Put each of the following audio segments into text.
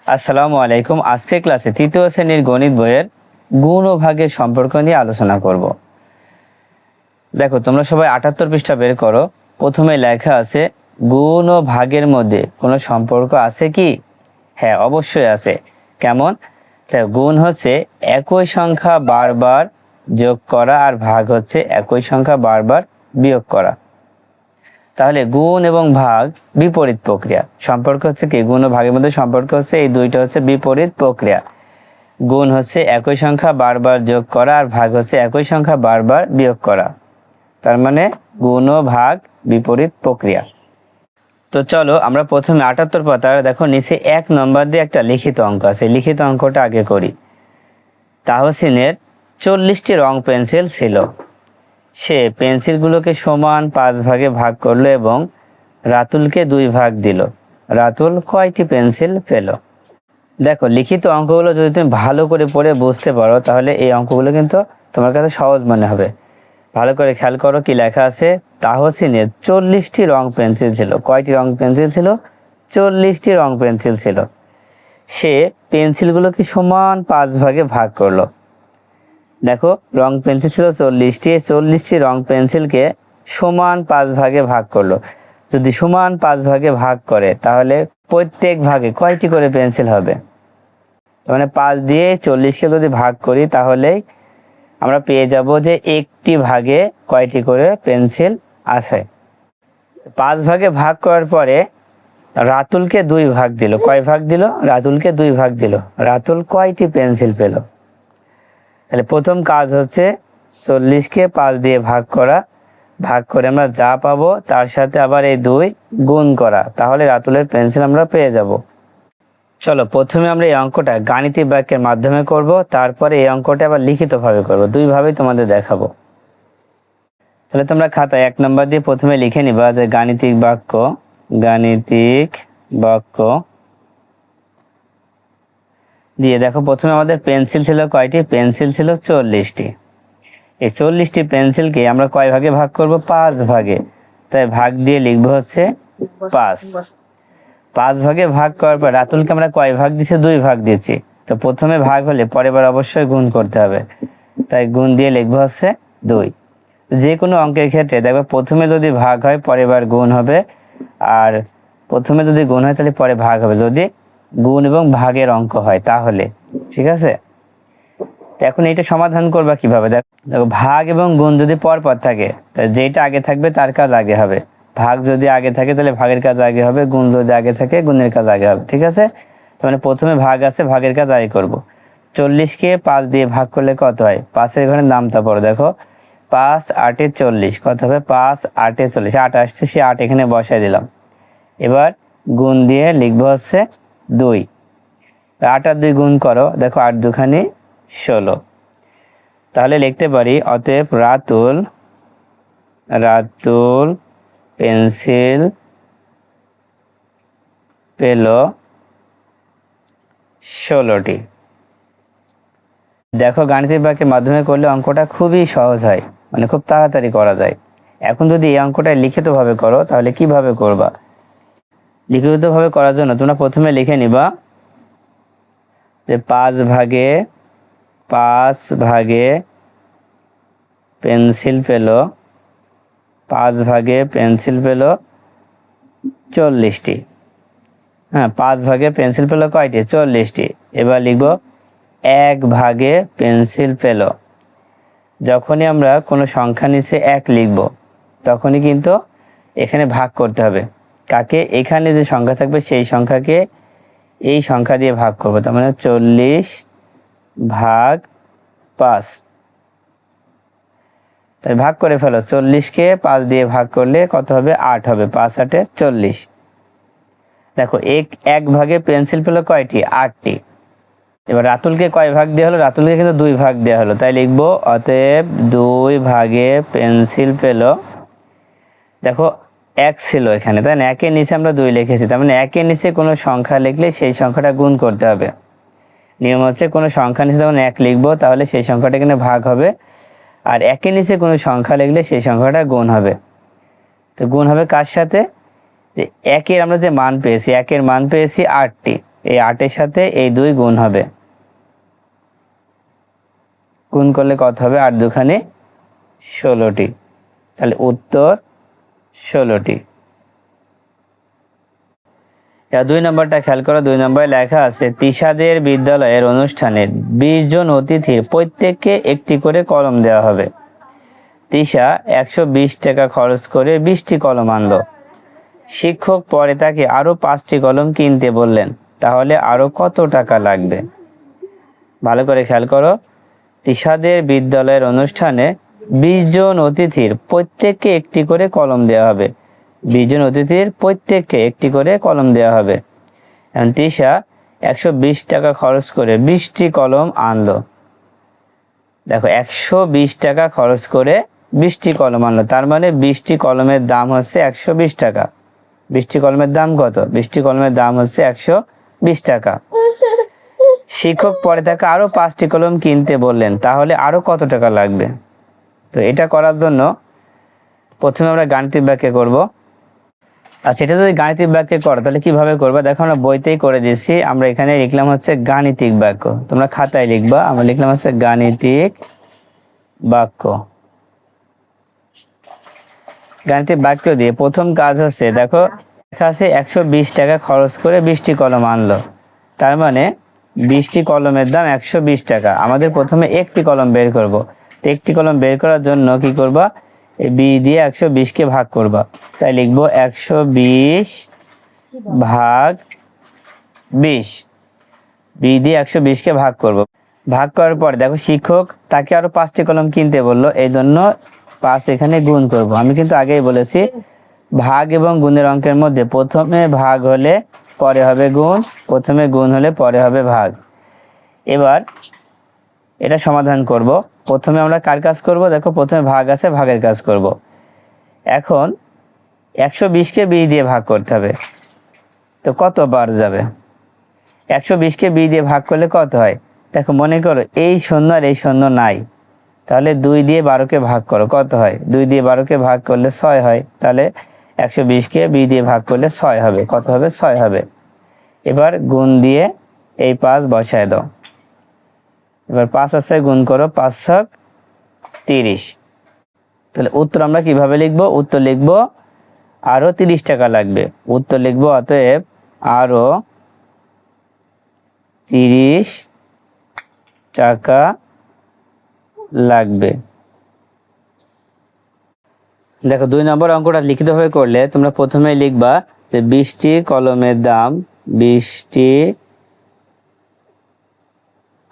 আসসালামু আলাইকুম। আজকের ক্লাসে তৃতীয় শ্রেণীর গণিত বইয়ের গুণ ও ভাগের সম্পর্ক নিয়ে আলোচনা করব। দেখো, তোমরা সবাই 78 পৃষ্ঠা বের করো। প্রথমে লেখা আছে গুণ ও ভাগের মধ্যে কোনো সম্পর্ক আছে কি? হ্যাঁ, অবশ্যই আছে। কেমন? তাই গুণ হচ্ছে একই সংখ্যা বারবার যোগ করা, আর ভাগ হচ্ছে একই সংখ্যা বারবার বিয়োগ করা। তাহলে গুণ এবং ভাগ বিপরীত প্রক্রিয়া। সম্পর্ক হচ্ছে কি? গুণ ও ভাগের মধ্যে সম্পর্ক হচ্ছে এই দুইটা হচ্ছে বিপরীত প্রক্রিয়া। গুণ হচ্ছে একই সংখ্যা বারবার যোগ করা, আর ভাগ হচ্ছে একই সংখ্যা বারবার বিয়োগ করা। তার মানে গুণ ও ভাগ বিপরীত প্রক্রিয়া। তো চলো আমরা প্রথমে 78 পাতার দেখো নিচে 1 নম্বর দিয়ে একটা লিখিত অঙ্ক আছে। লিখিত অঙ্কটা আগে করি। তাহসিনের 40টি রং পেন্সিল ছিল। সে পেন্সিলগুলোকে সমান 5 ভাগে ভাগ করলো এবং রাতুলকে 2 ভাগ দিল। রাতুল কয়টি পেন্সিল পেল? দেখো, লিখিত অঙ্কগুলো যদি তুমি ভালো করে পড়ে বুঝতে পারো তাহলে এই অঙ্কগুলো কিন্তু তোমার কাছে সহজ মনে হবে। ভালো করে খেয়াল করো কি লেখা আছে। তাহসিনের 40টি রং পেন্সিল ছিল। কয়টি রং পেন্সিল ছিল? 40টি রং পেন্সিল ছিল। সে পেন্সিলগুলোকে সমান 5 ভাগে ভাগ করলো। দেখো, রং পেন্সিল ছিল 40টি। 40টি রং পেন্সিলকে সমান 5 ভাগে ভাগ করলো। যদি সমান 5 ভাগে ভাগ করে তাহলে প্রত্যেক ভাগে কয়টি করে পেন্সিল হবে? তার মানে 5 দিয়ে 40কে যদি ভাগ করি তাহলে আমরা পেয়ে যাব যে একটি ভাগে কয়টি করে পেন্সিল আছে। 5 ভাগে ভাগ করার পরে রাতুলকে 2 ভাগ দিল। কয় ভাগ দিল? রাতুলকে 2 ভাগ দিল। রাতুল কয়টি পেন্সিল পেল? তাহলে প্রথম কাজ হচ্ছে 40কে 5 দিয়ে ভাগ করা। ভাগ করে আমরা যা পাবো তার সাথে আবার এই 2 গুণ করা। তাহলে রাতুলের পেন্সিল আমরা পেয়ে যাব। চলো, প্রথমে আমরা এই অঙ্কটা গাণিতিক বাক্যের মাধ্যমে করব, তারপরে এই অঙ্কটা আবার লিখিতভাবে করব। দুইভাবেই তোমাদের দেখাবো। তাহলে তোমরা খাতায় 1 নম্বর দিয়ে প্রথমে লিখে নিবা যে গাণিতিক বাক্য। গাণিতিক বাক্য দিয়ে দেখো, প্রথমে আমাদের পেন্সিল ছিল কয়টি? পেন্সিল ছিল 40টি। এই 40টি পেন্সিলকে আমরা কয় ভাগে ভাগ করব? 5 ভাগে। তাই ভাগ দিয়ে লিখবো হচ্ছে 5। 5 ভাগে ভাগ করার পর রাতুলকে আমরা কয় ভাগ দিচ্ছি? 2 ভাগ দিচ্ছি। তো প্রথমে ভাগ হলে পরের বার অবশ্যই গুণ করতে হবে, তাই গুণ দিয়ে লিখবো হচ্ছে 2। যে কোনো অঙ্কের ক্ষেত্রে দেখবে প্রথমে যদি ভাগ হয় পরের বার গুণ হবে, আর প্রথমে যদি গুণ হয় তাহলে পরে ভাগ হবে, যদি গুণ এবং ভাগের অঙ্ক হয় তাহলে। ঠিক আছে? এখন এইটা সমাধান করবা কিভাবে? দেখো, ভাগ এবং গুণ যদি পরপর থাকে যেটা আগে থাকবে তার কাজ আগে হবে। ভাগ যদি আগে থাকে তাহলে ভাগের কাজ আগে হবে, গুণ যদি আগে থাকে গুণের কাজ আগে হবে। ঠিক আছে? তার মানে প্রথমে ভাগ আছে, ভাগের কাজ আগে করব। 40কে 5 দিয়ে ভাগ করলে কত হয়? 5-এর ঘরে নামতা পড়ো। দেখো, 5 8 40 কত হবে? 5 8 40। 8 আসছে, সে 8 এখানে বসাই দিলাম। এবার গুণ দিয়ে লিখবো হচ্ছে 2। 8 আর 2 গুণ করো। দেখো, 8 দুখানি 16। তাহলে লিখতে পারি অতএব রাতুল পেন্সিল পেল 16টি। দেখো, গাণিতিক বাক্যের মাধ্যমে করলে অঙ্কটা খুবই সহজ হয়, মানে খুব তাড়াতাড়ি করা যায়। এখন যদি এই অঙ্কটা লিখিতভাবে করো তাহলে কিভাবে করবা? লিখিতভাবে করার জন্য তোমরা প্রথমে লিখে নিবা যে 5 ভাগে পেন্সিল পেল 5 ভাগে পেন্সিল পেল 40টি। হ্যাঁ, 5 ভাগে পেন্সিল পেল কয়টি? 40টি। এবার লিখব 1 ভাগে পেন্সিল পেল। যখনই আমরা কোনো সংখ্যা নিচে 1 লিখব তখনই কিন্তু এখানে ভাগ করতে হবে। কাকে? এখানে যে সংখ্যা থাকবে সেই সংখ্যাকে এই সংখ্যা দিয়ে ভাগ করবো। তার মানে 40 ভাগ 5। তাই ভাগ করে ফেলো। 40কে 5 দিয়ে ভাগ করলে কত হবে? 8 হবে। 5 8 40। দেখো, 1 ভাগে পেন্সিল পেলো কয়টি? 8টি। এবার রাতুলকে কয় ভাগ দেওয়া হলো? রাতুলকে কিন্তু 2 ভাগ দেওয়া হলো, তাই লিখবো অতএব 2 ভাগে পেন্সিল পেল। দেখো, 1 ছিল এখানে, তাই না? 1-এর নিচে আমরা 2 লিখেছি, তার মানে 1-এর নিচে কোনো সংখ্যা লিখলে সেই সংখ্যাটা গুণ করতে হবে। নিয়ম হচ্ছে কোনো সংখ্যা নিচে যখন 1 লিখবো তাহলে সেই সংখ্যাটা এখানে ভাগ হবে, আর 1-এর নিচে কোনো সংখ্যা লিখলে সেই সংখ্যাটা গুণ হবে। তো গুণ হবে কার সাথে? 1-এর আমরা যে মান পেয়েছি, 1-এর মান পেয়েছি 8টি। এই 8-এর সাথে এই 2 গুণ হবে, গুণ করলে কত হবে? 8 দুখানে 16টি। তাহলে উত্তর 16টি। 2 নম্বরটা খেয়াল করো। 2 নম্বরে লেখা আছে তিশাদের বিদ্যালয়ের অনুষ্ঠানে 20 জন অতিথির প্রত্যেককে একটি করে কলম দেওয়া হবে। তিশা 120 টাকা খরচ করে 20টি কলম আনলো। শিক্ষক পরে তাকে আরো 5টি কলম কিনতে বললেন, তাহলে আরো কত টাকা লাগবে? ভালো করে খেয়াল করো। তিশাদের বিদ্যালয়ের অনুষ্ঠানে 20 জন অতিথির প্রত্যেককে একটি করে কলম দেওয়া হবে। 20 জন অতিথির প্রত্যেককে একটি করে কলম দেওয়া হবে। এখন তিশা 120 টাকা খরচ করে 20টি কলম আনলো। দেখো 120 টাকা খরচ করে 20টি কলম আনলো, তার মানে 20টি কলমের দাম হচ্ছে 120 টাকা। 20টি কলমের দাম কত? 20টি কলমের দাম হচ্ছে 120 টাকা। শিক্ষক পরে তাকে আরো 5টি কলম কিনতে বললেন, তাহলে আরো কত টাকা লাগবে? তো এটা করার জন্য প্রথমে আমরা গাণিতিক বাক্যে করব। আর সেটা যদি গাণিতিক বাক্যে করো তাহলে কিভাবে করবে? দেখো আমরা বইতেই করে দিয়েছি। আমরা এখানে লিখলাম হচ্ছে গাণিতিক বাক্য, তোমরা খাতায় লিখবা। আমরা লিখলাম হচ্ছে গাণিতিক বাক্য। গাণিতিক বাক্য দিয়ে প্রথম কাজ হচ্ছে, দেখো লেখা আছে 120 টাকা খরচ করে 20টি কলম আনলো, তার মানে 20টি কলমের দাম 120 টাকা। আমাদের প্রথমে একটি কলম বের করব। একটি কলম বের করার জন্য কি করবা? এই 20 দিয়ে 120কে ভাগ করবা। তাই লিখবো 120 ভাগ 20। 20 দিয়ে 120কে ভাগ করব। ভাগ করার পর দেখো শিক্ষক তাকে আরো 5টি কলম কিনতে বললো, এই জন্য 5 এখানে গুণ করব। আমি কিন্তু আগেই বলেছি ভাগ এবং গুণের অঙ্কের মধ্যে প্রথমে ভাগ হলে পরে হবে গুণ, প্রথমে গুণ হলে পরে হবে ভাগ। এবার এটা সমাধান করব। প্রথমে আমরা কার কাজ করব? দেখো প্রথমে ভাগ আছে, ভাগের কাজ করব। এখন 120কে 20 দিয়ে ভাগ করতে হবে, তো কত বার যাবে? 120কে 20 দিয়ে ভাগ করলে কত হয়? দেখো মনে করো এই শূন্য আর এই শূন্য নাই, তাহলে 2 দিয়ে 12কে ভাগ করো, কত হয়? 2 দিয়ে 12কে ভাগ করলে 6 হয়। তাহলে 120কে 20 দিয়ে ভাগ করলে 6 হবে, কত হবে? 6 হবে। এবার গুণ দিয়ে এই 5 বসায় দাও। এবার 5 আছে গুণ করো, 5 ছক 30। তাহলে উত্তর আমরা কিভাবে লিখব? উত্তর লিখব আরো 30 টাকা লাগবে। উত্তর লিখব অতএব আরো 30 টাকা লাগবে। দেখো 2 নম্বর অঙ্কটা লিখিতভাবে করলে তোমরা প্রথমে লিখবা যে 20টি কলমের দাম, 20টি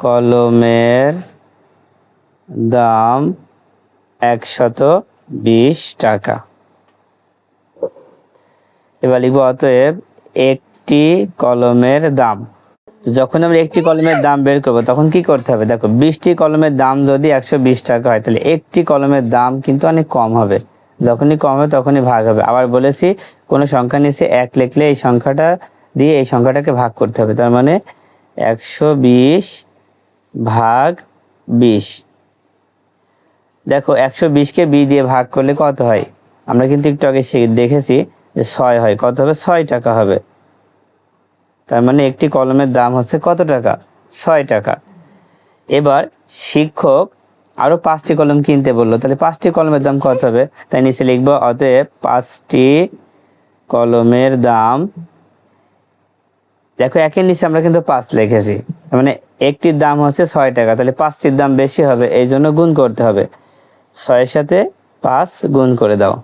কলমের দাম 120 টাকা। এবার লিখবো অতএব একটি কলমের দাম। তো যখন আমরা একটি কলমের দাম বের করব তখন কি করতে হবে? দেখো 20টি কলমের দাম যদি 120 টাকা হয় তাহলে একটি কলমের দাম কিন্তু অনেক কম হবে। যখনই কম হবে তখনই ভাগ হবে। আবার বলেছি কোনো সংখ্যা নিচে 1 লিখলে এই সংখ্যাটা দিয়ে এই সংখ্যাটাকে ভাগ করতে হবে, তার মানে 120 ভাগ 20। দেখো 120কে 20 দিয়ে ভাগ করলে কত হয়? আমরা কিন্তু একটু আগে দেখেছি যে 6 হয়। কত হবে? 6 টাকা হবে। তার মানে একটি কলমের দাম হচ্ছে কত টাকা? 6 টাকা। এবার শিক্ষক আরো 5টি কলম কিনতে বললো, তাহলে 5টি কলমের দাম কত হবে? তাই নিচে লিখবো অতএব 5টি কলমের দাম। দেখো একের নিচে আমরা কিন্তু 5 লিখেছি, তার মানে একটির দাম হচ্ছে 6 টাকা, তাহলে 5টির দাম বেশি হবে, এই জন্য গুণ করতে হবে। 6-এর সাথে 5 গুণ করে দাও।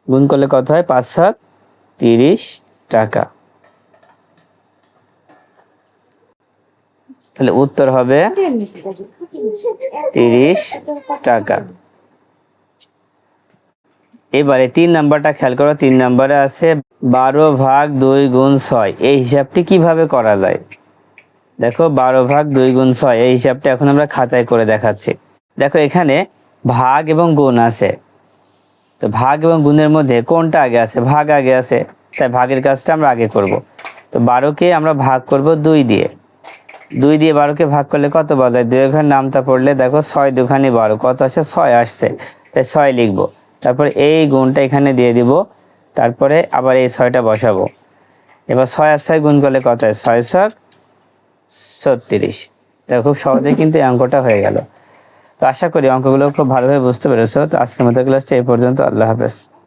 গুণ করলে কত হয়? 5 ছক 30 টাকা। তাহলে উত্তর হবে 30 টাকা। এবারে 3 নাম্বারটা খেয়াল করো। 3 নাম্বারে আছে 12 ভাগ 2 গুণ 6। এই হিসাবটি কিভাবে করা যায়? দেখো 12 ভাগ 2 গুণ 6 এই হিসাবটা এখন আমরা খাতায় করে দেখাচ্ছি। দেখো এখানে ভাগ এবং গুণ আছে, তো ভাগ এবং গুণের মধ্যে কোনটা আগে আছে? ভাগ আগে আছে, তাই ভাগের কাজটা আমরা আগে করব। তো 12কে আমরা ভাগ করব 2 দিয়ে। 2 দিয়ে 12কে ভাগ করলে কত পাওয়া যায়? 2 এর নামটা পড়লে দেখো 6 দুখানি 12, কত আসে? 6 আসছে, তাই 6 লিখবো। তারপরে এই গুণটা এখানে দিয়ে দিব, তারপরে আবার এই 6টা বসাবো। এবার 6 আর 6 গুণ করলে কত হয়? 6 ছক 36। দেখো খুব সহজে কিন্তু এই অঙ্কটা হয়ে গেল। তো আশা করি অঙ্কগুলো খুব ভালোভাবে বুঝতে পেরেছো। তো আজকের মতো ক্লাসটা এই পর্যন্ত। আল্লাহ হাফেজ।